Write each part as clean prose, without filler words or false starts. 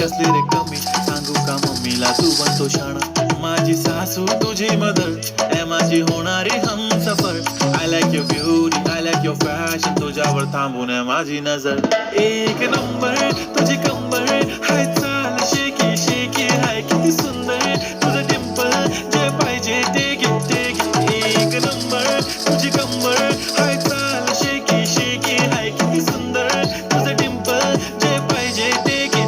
कसली रे कमी सांगू का मम्मीला तू बनतो शाणा माझी सासू तुझी मदर ए माझी होणारी Humsafar I like your beauty I like your fashion तुझ्यावर थांबून आहे माझी नजर एक नंबर तुझी कंबर हाय चाल शेकी शेकी हाय किती सुंदर तुझं डिंपल जे पाहिजे ते घे एक नंबर तुझी कंबर हाय चाल शेकी शेकी हाय किती सुंदर तुझं डिंपल जे पाहिजे ते घे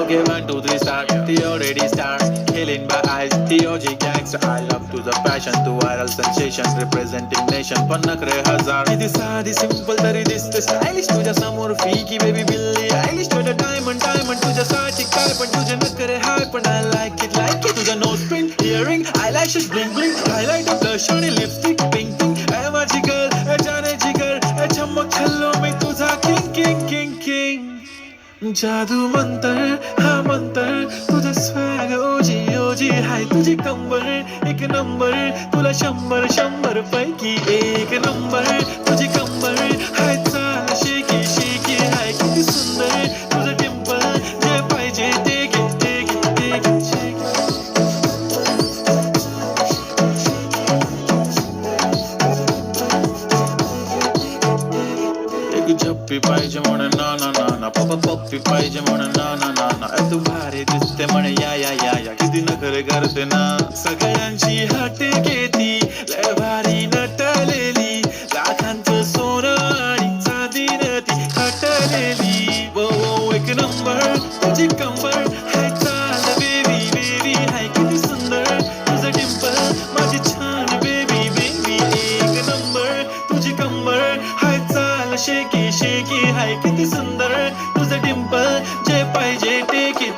Okay, 1, 2, 3, start. The already start. Killing by eyes. The OG gangster. I love to the passion, to viral sensation, representing nation. पण नखरे हजार. किती साधी simple तरी दिसते stylish. तुझ्या समोर फीकी baby बिल्ली आयलिश. तुझं diamond तुझ्यासाठी काय पण तुझे नखरे हाय पण I like it. तुझं nose pin, earring, eyelashes, bling bling, highlighter, blush आणि lipstick, pink pink. ए माझी girl, ए जाने जिगर, ए चमक छल्लो मी तुझा king. जादू मंतर हा मंतर तुझं स्वॅग ओजी हाय तुझी कंबर एक नंबर तुला 100 पैकी एक नंबर तुझी कंबर हाय चाल शेकी शेकी हाय किती सुंदर तुझं डिंपल जे पाहिजे ते घे एक झप्पी पाहिजे म्हणून ना पप्पी पाहिजे म्हणून ना तू भारी दिसते म्हणे या किती नखरे करते ना सगळ्यांची हट घेती लय भारी नटलेली लाखांचं सोनं आणि चांदीनं ती हटलेली वो एक नंबर तुझी कंबर हाय चाल बेबी हाय किती सुंदर तुझं डिंपल माझी छान बेबी एक नंबर तुझी कंबर हाय चाल शेकी शेकी हाय किती सुंदर तुझं डिंपल जे पाहिजे ते घे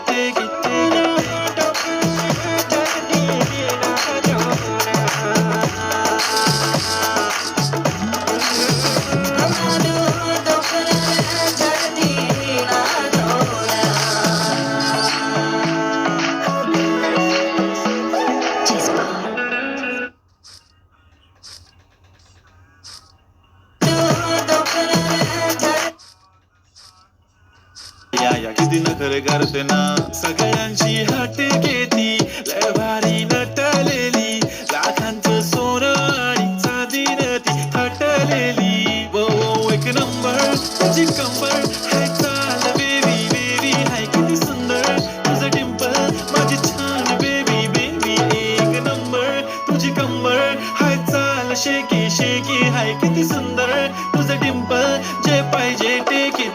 या किती नखरे करते ना सगळ्यांची हट घेती लय भारी नटलेली लाखांचं सोनं आणि चांदीनं ती हटलेली वो एक नंबर तुझी कंबर हाय चाल बेबी हाय किती सुंदर तुझं डिंपल माझी छान बेबी एक नंबर तुझी कंबर हाय चाल शेकी शेकी हाय किती सुंदर तुझं डिंपल जे पाहिजे ते घे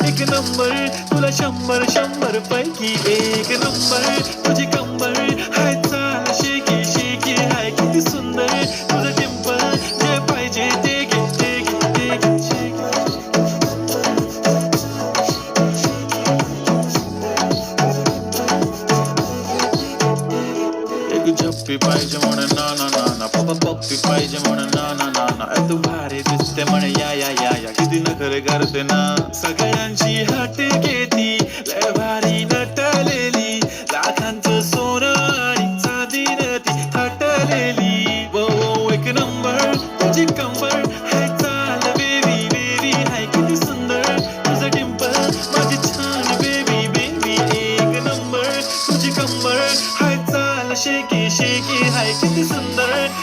एक नंबर तुला 100 पैकी एक नंबर तुझी कंबर हाय चाल शेकी शेकी हाय किती सुंदर तुझं डिंपल जे पाहिजे ते घे एक झप्पी पाहिजे म्हणून ना पप्पी पाहिजे म्हणून ना तू भारी दिसते म्हणे या किती नखरे करते ना सगळ्यांची हट घेती